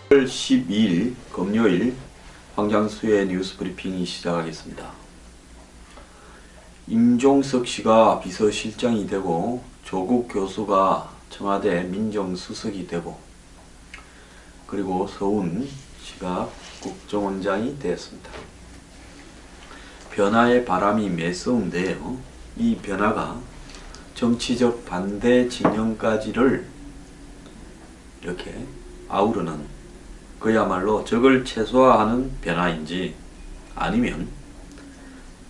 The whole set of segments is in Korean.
10월 12일 금요일 황장수의 뉴스 브리핑이 시작하겠습니다. 임종석 씨가 비서실장이 되고 조국 교수가 청와대 민정수석이 되고 그리고 서훈 씨가 국정원장이 되었습니다. 변화의 바람이 매서운데요. 이 변화가 정치적 반대 진영까지를 이렇게 아우르는 그야말로 적을 최소화하는 변화인지 아니면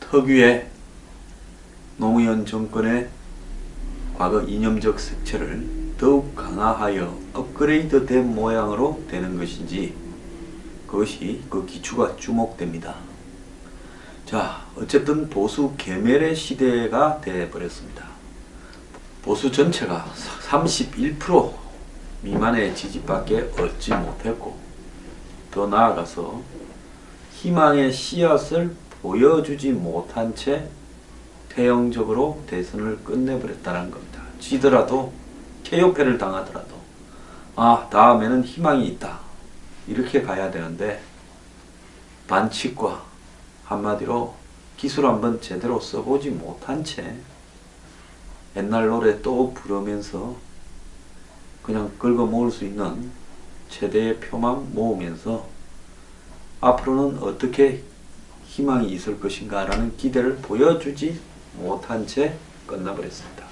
특유의 노무현 정권의 과거 이념적 색채를 더욱 강화하여 업그레이드된 모양으로 되는 것인지 그것이 그 기추가 주목됩니다. 자, 어쨌든 보수 괴멸의 시대가 되어버렸습니다. 보수 전체가 31% 미만의 지지밖에 얻지 못했고 더 나아가서 희망의 씨앗을 보여주지 못한 채 태형적으로 대선을 끝내버렸다는 겁니다. 지더라도 KO패를 당하더라도 다음에는 희망이 있다 이렇게 가야 되는데 반칙과 한마디로 기술 한번 제대로 써보지 못한 채 옛날 노래 또 부르면서 그냥 긁어 모을 수 있는 최대의 표만 모으면서 앞으로는 어떻게 희망이 있을 것인가 라는 기대를 보여주지 못한 채 끝나버렸습니다.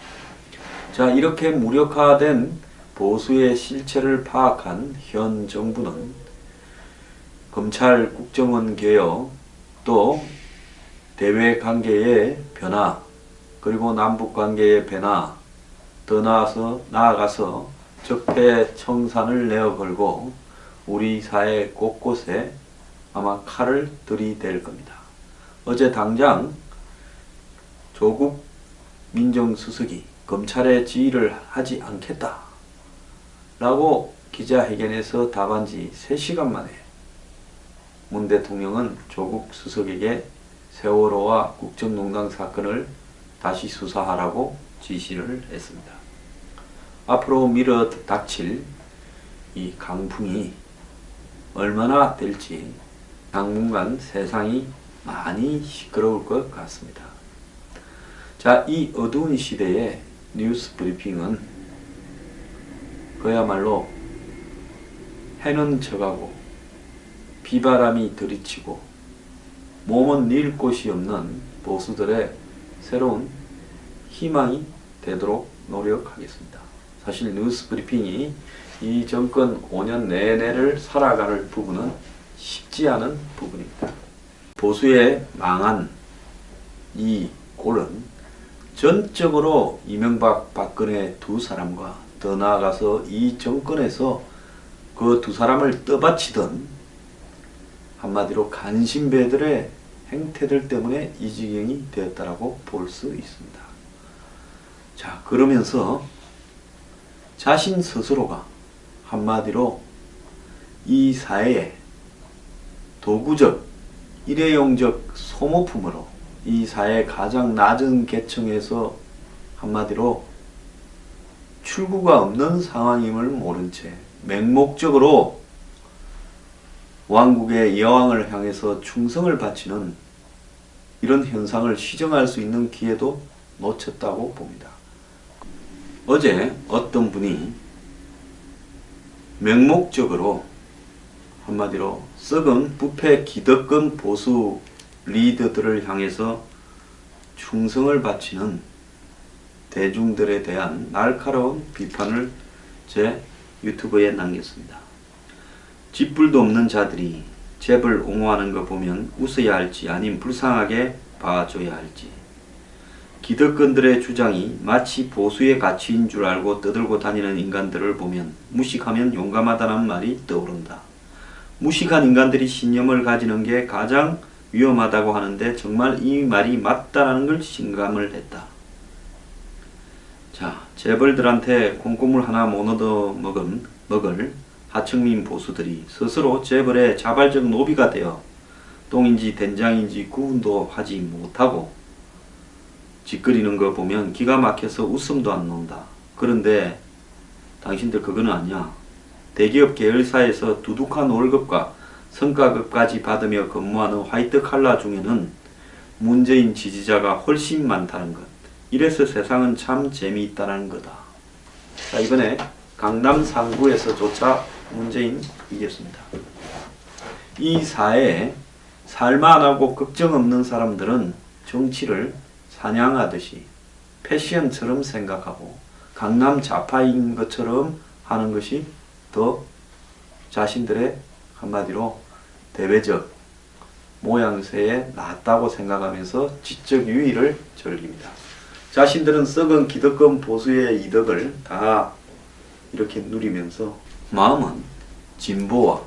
자, 이렇게 무력화된 보수의 실체를 파악한 현 정부는 검찰 국정원 개혁 또 대외 관계의 변화 그리고 남북 관계의 변화 더 나아가서 적폐 청산을 내어걸고 우리 사회 곳곳에 아마 칼을 들이댈 겁니다. 어제 당장 조국 민정수석이 검찰에 지휘를 하지 않겠다 라고 기자회견에서 답한 지 3시간 만에 문 대통령은 조국 수석에게 세월호와 국정농단 사건을 다시 수사하라고 지시를 했습니다. 앞으로 밀어 닥칠 이 강풍이 얼마나 될지 당분간 세상이 많이 시끄러울 것 같습니다. 자, 이 어두운 시대의 뉴스 브리핑은 그야말로 해는 져가고 비바람이 들이치고 몸은 닐 곳이 없는 보수들의 새로운 희망이 되도록 노력하겠습니다. 사실 뉴스 브리핑이 이 정권 5년 내내를 살아갈 부분은 쉽지 않은 부분입니다. 보수의 망한 이 꼴은 전적으로 이명박, 박근혜 두 사람과 더 나아가서 이 정권에서 그 두 사람을 떠받치던 한마디로 간신배들의 행태들 때문에 이 지경이 되었다라고 볼 수 있습니다. 자, 그러면서 자신 스스로가 한마디로 이 사회에 도구적, 일회용적 소모품으로 이 사회의 가장 낮은 계층에서 한마디로 출구가 없는 상황임을 모른 채 맹목적으로 왕국의 여왕을 향해서 충성을 바치는 이런 현상을 시정할 수 있는 기회도 놓쳤다고 봅니다. 어제 어떤 분이 맹목적으로 한마디로 썩은 부패 기득권 보수 리더들을 향해서 충성을 바치는 대중들에 대한 날카로운 비판을 제 유튜브에 남겼습니다. 쥐뿔도 없는 자들이 재벌 옹호하는 거 보면 웃어야 할지 아님 불쌍하게 봐줘야 할지 기득권들의 주장이 마치 보수의 가치인 줄 알고 떠들고 다니는 인간들을 보면 무식하면 용감하다는 말이 떠오른다. 무식한 인간들이 신념을 가지는 게 가장 위험하다고 하는데 정말 이 말이 맞다라는 걸 실감을 했다. 자, 재벌들한테 콩고물 하나 못 얻어 먹을 하층민 보수들이 스스로 재벌의 자발적 노비가 되어 똥인지 된장인지 구분도 하지 못하고 짓거리는 거 보면 기가 막혀서 웃음도 안 나온다. 그런데 당신들 그거는 아니야. 대기업 계열사에서 두둑한 월급과 성과급까지 받으며 근무하는 화이트 칼라 중에는 문재인 지지자가 훨씬 많다는 것. 이래서 세상은 참 재미있다는 거다. 자, 이번에 강남 상구에서조차 문재인 이겼습니다. 이 사회에 살만하고 걱정 없는 사람들은 정치를 사냥하듯이 패션처럼 생각하고 강남 좌파인 것처럼 하는 것이 더 자신들의 한마디로 대외적 모양새에 낫다고 생각하면서 지적 유의를 즐깁니다. 자신들은 썩은 기득권 보수의 이득을 다 이렇게 누리면서 마음은 진보와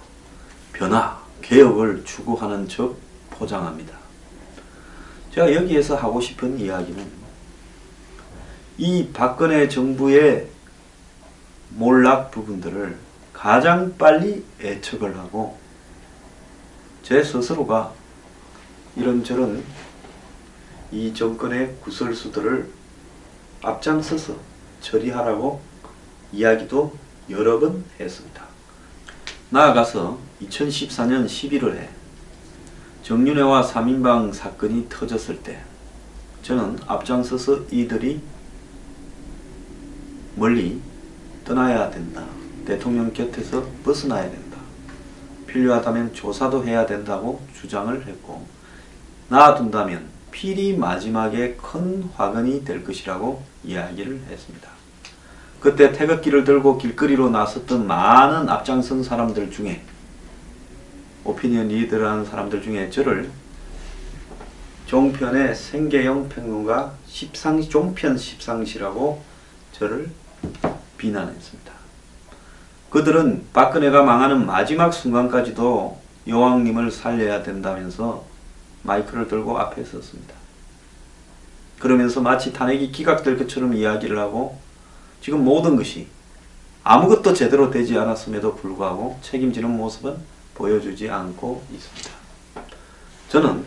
변화, 개혁을 추구하는 척 포장합니다. 제가 여기에서 하고 싶은 이야기는 이 박근혜 정부의 몰락 부분들을 가장 빨리 애척을 하고 제 스스로가 이런저런 이 정권의 구설수들을 앞장서서 처리하라고 이야기도 여러 번 했습니다. 나아가서 2014년 11월에 정윤회와 3인방 사건이 터졌을 때 저는 앞장서서 이들이 멀리 떠나야 된다. 대통령 곁에서 벗어나야 된다. 필요하다면 조사도 해야 된다고 주장을 했고 놔둔다면 필히 마지막에 큰 화근이 될 것이라고 이야기를 했습니다. 그때 태극기를 들고 길거리로 나섰던 많은 앞장선 사람들 중에 오피니언 리더라는 사람들 중에 저를 종편의 생계형 평론가 종편 십상시라고 저를 비난했습니다. 그들은 박근혜가 망하는 마지막 순간까지도 여왕님을 살려야 된다면서 마이크를 들고 앞에 섰습니다. 그러면서 마치 탄핵이 기각될 것처럼 이야기를 하고 지금 모든 것이 아무것도 제대로 되지 않았음에도 불구하고 책임지는 모습은 보여주지 않고 있습니다. 저는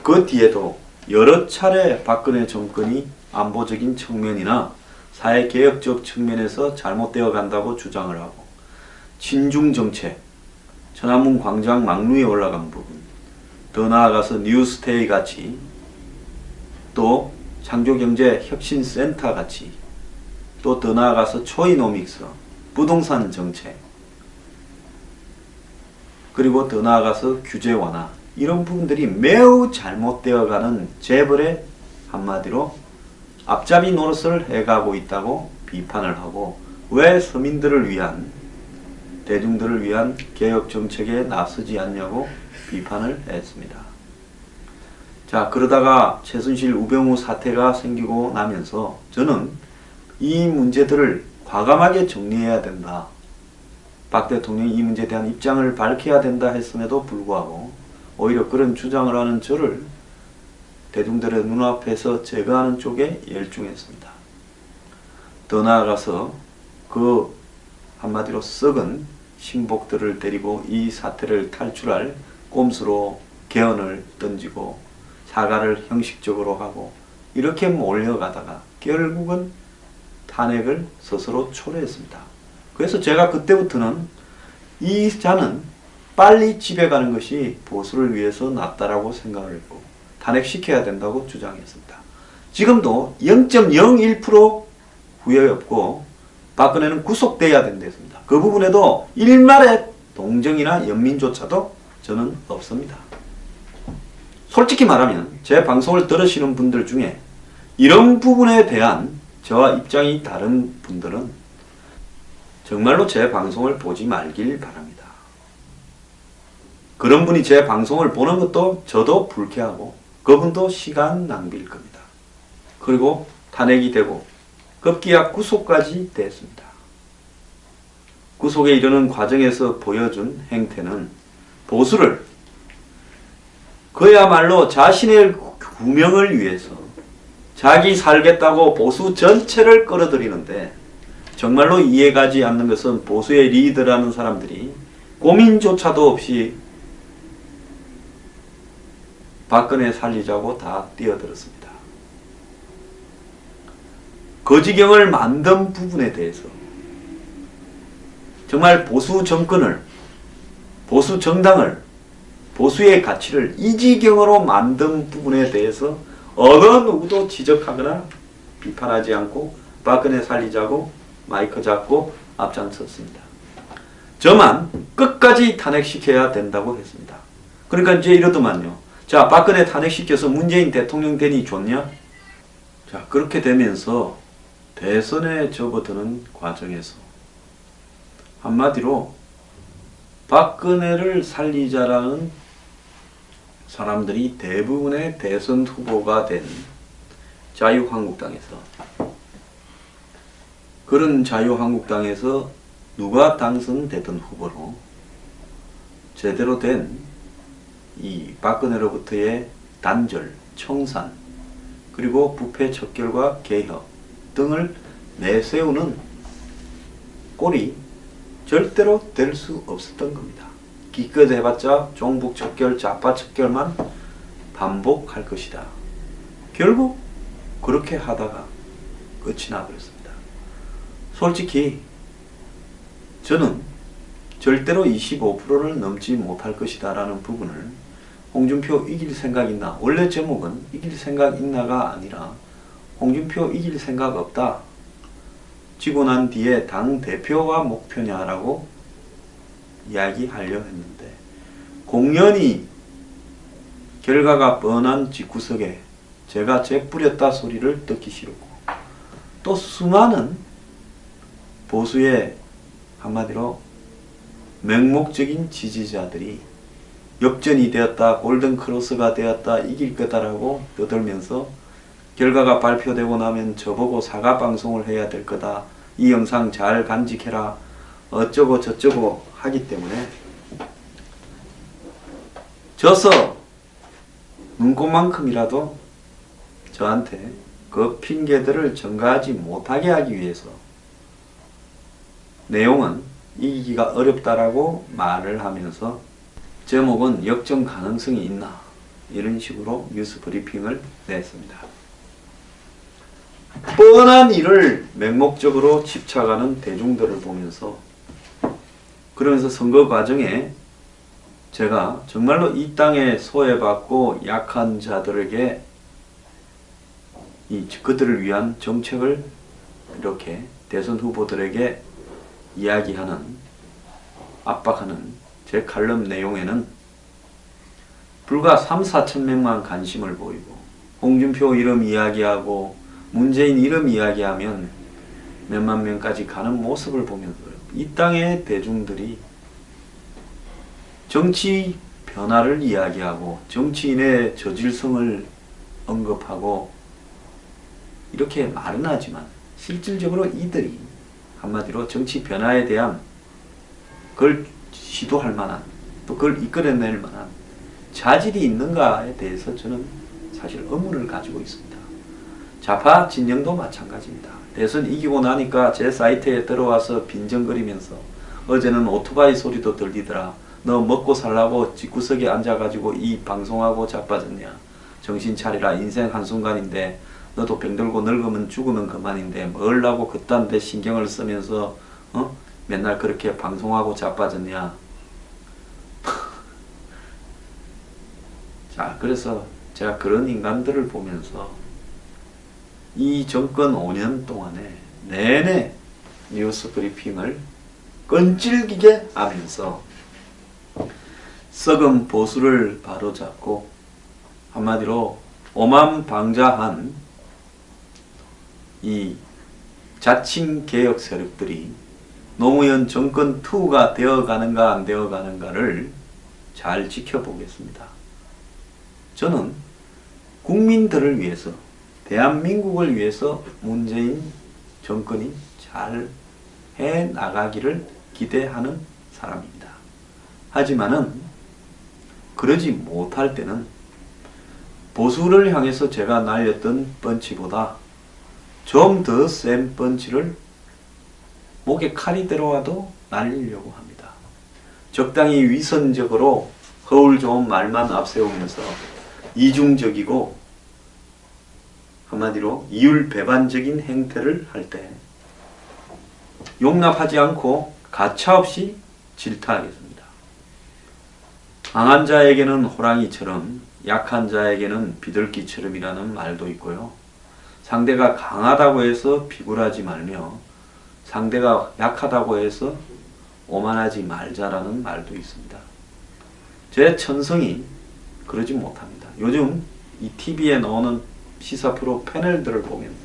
그 뒤에도 여러 차례 박근혜 정권이 안보적인 측면이나 사회개혁적 측면에서 잘못되어 간다고 주장을 하고 친중정책, 천안문 광장 막루에 올라간 부분, 더 나아가서 뉴스테이 같이 또 창조경제혁신센터 같이 또 더 나아가서 초이노믹스, 부동산 정책 그리고 더 나아가서 규제 완화 이런 부분들이 매우 잘못되어 가는 재벌의 한마디로 앞잡이 노릇을 해가고 있다고 비판을 하고 왜 서민들을 위한 대중들을 위한 개혁 정책에 나서지 않냐고 비판을 했습니다. 자, 그러다가 최순실 우병우 사태가 생기고 나면서 저는 이 문제들을 과감하게 정리해야 된다. 박 대통령이 이 문제에 대한 입장을 밝혀야 된다 했음에도 불구하고 오히려 그런 주장을 하는 저를 대중들의 눈앞에서 제거하는 쪽에 열중했습니다. 더 나아가서 그 한마디로 썩은 신복들을 데리고 이 사태를 탈출할 꼼수로 개헌을 던지고 사과를 형식적으로 하고 이렇게 몰려가다가 결국은 탄핵을 스스로 초래했습니다. 그래서 제가 그때부터는 이 자는 빨리 집에 가는 것이 보수를 위해서 낫다라고 생각을 했고 탄핵시켜야 된다고 주장했습니다. 지금도 0.01% 후회 없고 박근혜는 구속돼야 된다 했습니다. 그 부분에도 일말의 동정이나 연민조차도 저는 없습니다. 솔직히 말하면 제 방송을 들으시는 분들 중에 이런 부분에 대한 저와 입장이 다른 분들은 정말로 제 방송을 보지 말길 바랍니다. 그런 분이 제 방송을 보는 것도 저도 불쾌하고 그분도 시간 낭비일 겁니다. 그리고 탄핵이 되고 급기야 구속까지 됐습니다. 구속에 이르는 과정에서 보여준 행태는 보수를 그야말로 자신의 구명을 위해서 자기 살겠다고 보수 전체를 끌어들이는데 정말로 이해가지 않는 것은 보수의 리더라는 사람들이 고민조차도 없이 박근혜 살리자고 다 뛰어들었습니다. 거지경을 만든 부분에 대해서 정말 보수 정권을, 보수 정당을, 보수의 가치를 이 지경으로 만든 부분에 대해서 어느 누구도 지적하거나 비판하지 않고 박근혜 살리자고 마이크 잡고 앞장섰습니다. 저만 끝까지 탄핵시켜야 된다고 했습니다. 그러니까 이제 이러더만요. 자, 박근혜 탄핵시켜서 문재인 대통령 되니 좋냐? 자, 그렇게 되면서 대선에 접어드는 과정에서 한마디로 박근혜를 살리자라는 사람들이 대부분의 대선 후보가 된 자유한국당에서, 그런 자유한국당에서 누가 당선되던 후보로 제대로 된 이 박근혜로부터의 단절, 청산, 그리고 부패 척결과 개혁 등을 내세우는 꼴이 절대로 될 수 없었던 겁니다. 기껏 해봤자 종북 척결, 좌파 척결만 반복할 것이다. 결국 그렇게 하다가 끝이 나버렸습니다. 솔직히 저는 절대로 25%를 넘지 못할 것이다 라는 부분을 홍준표 이길 생각 있나? 원래 제목은 이길 생각 있나가 아니라 홍준표 이길 생각 없다. 지고 난 뒤에 당대표가 목표냐라고 이야기하려 했는데, 공연히 결과가 뻔한 집구석에 제가 재뿌렸다 소리를 듣기 싫었고, 또 수많은 보수의 한마디로 맹목적인 지지자들이 역전이 되었다, 골든크로스가 되었다, 이길 거다라고 떠들면서 결과가 발표되고 나면 저보고 사과 방송을 해야 될 거다, 이 영상 잘 간직해라, 어쩌고 저쩌고 하기 때문에 져서 눈꽃만큼이라도 저한테 그 핑계들을 전가하지 못하게 하기 위해서 내용은 이기기가 어렵다라고 말을 하면서 제목은 역전 가능성이 있나, 이런 식으로 뉴스 브리핑을 냈습니다. 뻔한 일을 맹목적으로 집착하는 대중들을 보면서, 그러면서 선거 과정에 제가 정말로 이 땅에 소외받고 약한 자들에게 그들을 위한 정책을 이렇게 대선 후보들에게 이야기하는, 압박하는 제 칼럼 내용에는 불과 3-4천 명만 관심을 보이고, 홍준표 이름 이야기하고 문재인 이름 이야기하면 몇만 명까지 가는 모습을 보면서 이 땅의 대중들이 정치 변화를 이야기하고 정치인의 저질성을 언급하고 이렇게 말은 하지만 실질적으로 이들이 한마디로 정치 변화에 대한 그걸 시도할 만한, 또 그걸 이끌어낼 만한 자질이 있는가에 대해서 저는 사실 의문을 가지고 있습니다. 좌파 진영도 마찬가지입니다. 대선 이기고 나니까 제 사이트에 들어와서 빈정거리면서 어제는 오토바이 소리도 들리더라, 너 먹고 살라고 집구석에 앉아가지고 이 방송하고 자빠졌냐, 정신 차리라, 인생 한순간인데 너도 병들고 늙으면 죽으면 그만인데 뭘 하고 그딴 데 신경을 쓰면서 맨날 그렇게 방송하고 자빠졌냐. 자, 그래서 제가 그런 인간들을 보면서 이 정권 5년 동안에 내내 뉴스 브리핑을 끈질기게 하면서 썩은 보수를 바로잡고 한마디로 오만방자한 이 자칭 개혁 세력들이 노무현 정권 2가 되어가는가 안 되어가는가를 잘 지켜보겠습니다. 저는 국민들을 위해서, 대한민국을 위해서 문재인 정권이 잘 해나가기를 기대하는 사람입니다. 하지만은 그러지 못할 때는 보수를 향해서 제가 날렸던 펀치보다 좀 더 센 펀치를 목에 칼이 들어와도 날리려고 합니다. 적당히 위선적으로 허울 좋은 말만 앞세우면서 이중적이고 한마디로 이율배반적인 행태를 할 때 용납하지 않고 가차없이 질타하겠습니다. 강한 자에게는 호랑이처럼 약한 자에게는 비둘기처럼이라는 말도 있고요. 상대가 강하다고 해서 비굴하지 말며 상대가 약하다고 해서 오만하지 말자라는 말도 있습니다. 제 천성이 그러지 못합니다. 요즘 이 TV에 나오는 시사 프로 패널들을 보면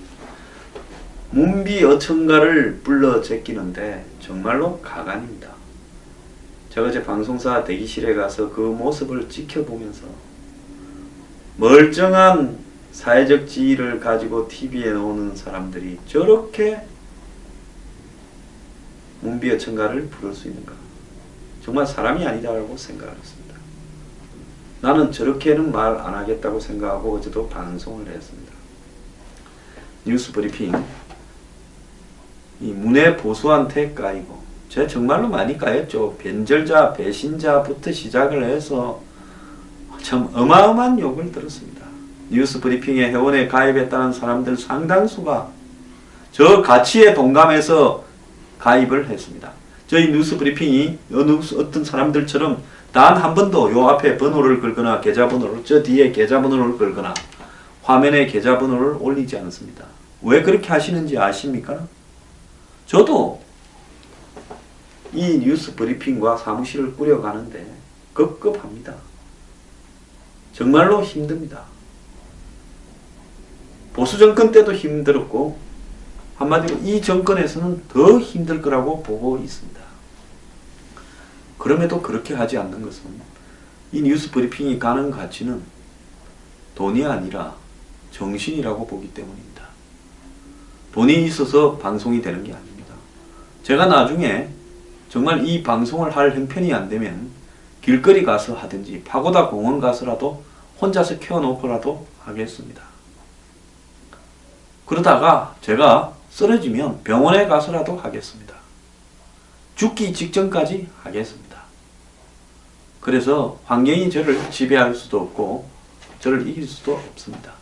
문비어천가를 불러 제끼는데 정말로 가관입니다. 제가 제 방송사 대기실에 가서 그 모습을 지켜보면서 멀쩡한 사회적 지위를 가지고 TV에 나오는 사람들이 저렇게 문비어천가를 부를 수 있는가? 정말 사람이 아니다라고 생각을 했습니다. 나는 저렇게는 말 안 하겠다고 생각하고 어제도 방송을 했습니다. 뉴스 브리핑. 이 문외 보수한테 까이고, 제가 정말로 많이 까였죠. 변절자, 배신자부터 시작을 해서 참 어마어마한 욕을 들었습니다. 뉴스 브리핑에 회원에 가입했다는 사람들 상당수가 저 가치에 동감해서 가입을 했습니다. 저희 뉴스 브리핑이 어떤 사람들처럼 단 한 번도 요 앞에 번호를 걸거나 계좌번호를, 저 뒤에 계좌번호를 걸거나 화면에 계좌번호를 올리지 않습니다. 왜 그렇게 하시는지 아십니까? 저도 이 뉴스 브리핑과 사무실을 꾸려가는데 급급합니다. 정말로 힘듭니다. 보수 정권 때도 힘들었고 한마디로 이 정권에서는 더 힘들 거라고 보고 있습니다. 그럼에도 그렇게 하지 않는 것은 이 뉴스 브리핑이 가는 가치는 돈이 아니라 정신이라고 보기 때문입니다. 돈이 있어서 방송이 되는 게 아닙니다. 제가 나중에 정말 이 방송을 할 형편이 안 되면 길거리 가서 하든지 파고다 공원 가서라도 혼자서 켜놓고라도 하겠습니다. 그러다가 제가 쓰러지면 병원에 가서라도 하겠습니다. 죽기 직전까지 하겠습니다. 그래서 환경이 저를 지배할 수도 없고 저를 이길 수도 없습니다.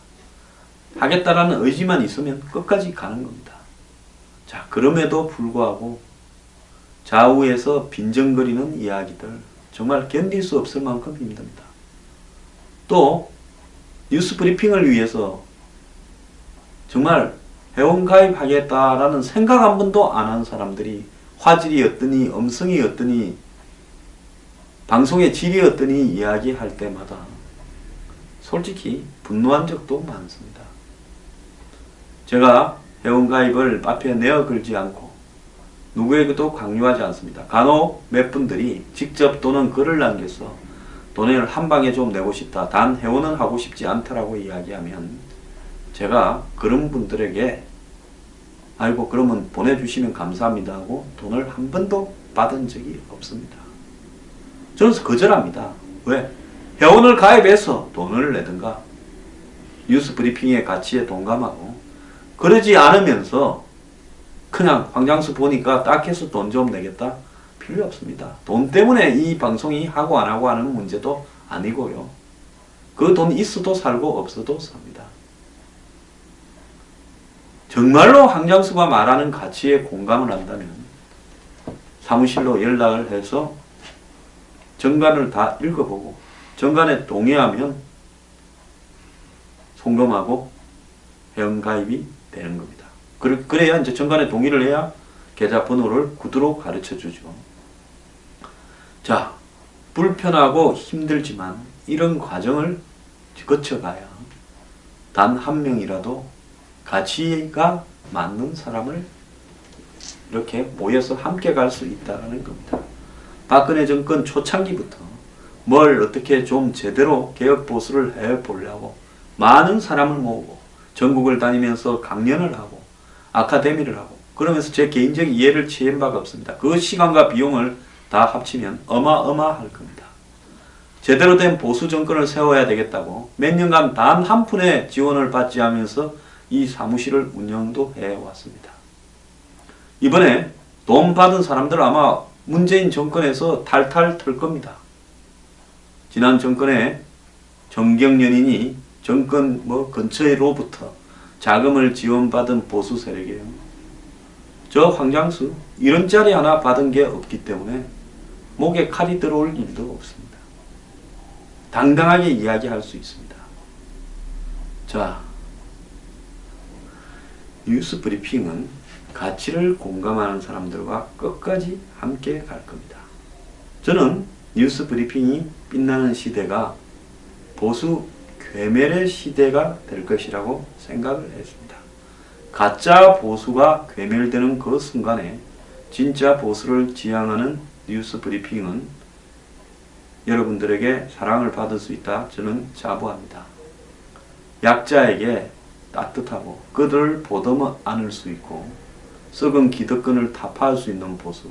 하겠다라는 의지만 있으면 끝까지 가는 겁니다. 자, 그럼에도 불구하고 좌우에서 빈정거리는 이야기들 정말 견딜 수 없을 만큼 힘듭니다. 또 뉴스 브리핑을 위해서 정말 회원가입하겠다라는 생각 한 번도 안 한 사람들이 화질이 어떠니 음성이 어떠니 방송의 질이 어떠니 이야기할 때마다 솔직히 분노한 적도 많습니다. 제가 회원가입을 앞에 내어 걸지 않고 누구에게도 강요하지 않습니다. 간혹 몇 분들이 직접 또는 글을 남겨서 돈을 한 방에 좀 내고 싶다. 단 회원은 하고 싶지 않다라고 이야기하면 제가 그런 분들에게 아이고 그러면 보내주시면 감사합니다 하고 돈을 한 번도 받은 적이 없습니다. 저는 거절합니다. 왜? 회원을 가입해서 돈을 내든가 뉴스 브리핑의 가치에 동감하고 그러지 않으면서 그냥 황장수 보니까 딱해서 돈 좀 내겠다? 필요 없습니다. 돈 때문에 이 방송이 하고 안 하고 하는 문제도 아니고요. 그 돈 있어도 살고 없어도 삽니다. 정말로 황장수가 말하는 가치에 공감을 한다면 사무실로 연락을 해서 정관을 다 읽어보고 정관에 동의하면 송금하고 회원가입이 되는 겁니다. 그래야 이제 정관에 동의를 해야 계좌 번호를 구두로 가르쳐 주죠. 자, 불편하고 힘들지만 이런 과정을 거쳐가야 단 한 명이라도 가치가 맞는 사람을 이렇게 모여서 함께 갈 수 있다는 겁니다. 박근혜 정권 초창기부터 뭘 어떻게 좀 제대로 개혁 보수를 해보려고 많은 사람을 모으고 전국을 다니면서 강연을 하고 아카데미를 하고 그러면서 제 개인적 이해를 취한 바가 없습니다. 그 시간과 비용을 다 합치면 어마어마할 겁니다. 제대로 된 보수 정권을 세워야 되겠다고 몇 년간 단 한 푼의 지원을 받지 않으면서 이 사무실을 운영도 해왔습니다. 이번에 돈 받은 사람들 아마 문재인 정권에서 탈탈 털 겁니다. 지난 정권에 정경련인이 정권 근처로부터 자금을 지원받은 보수 세력이에요. 저 황장수 이런 자리 하나 받은 게 없기 때문에 목에 칼이 들어올 일도 없습니다. 당당하게 이야기할 수 있습니다. 자, 뉴스 브리핑은 가치를 공감하는 사람들과 끝까지 함께 갈 겁니다. 저는 뉴스 브리핑이 빛나는 시대가 보수 괴멸의 시대가 될 것이라고 생각을 했습니다. 가짜 보수가 괴멸되는 그 순간에 진짜 보수를 지향하는 뉴스 브리핑은 여러분들에게 사랑을 받을 수 있다 저는 자부합니다. 약자에게 따뜻하고 그들을 보듬어 안을 수 있고 썩은 기득권을 타파할 수 있는 보수,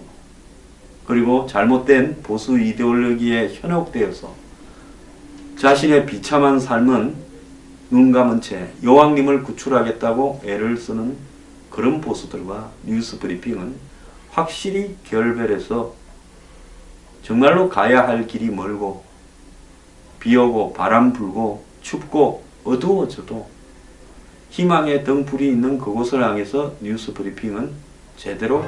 그리고 잘못된 보수 이데올로기에 현혹되어서 자신의 비참한 삶은 눈 감은 채 여왕님을 구출하겠다고 애를 쓰는 그런 보수들과 뉴스 브리핑은 확실히 결별해서 정말로 가야 할 길이 멀고 비 오고 바람 불고 춥고 어두워져도 희망의 등불이 있는 그곳을 향해서 뉴스 브리핑은 제대로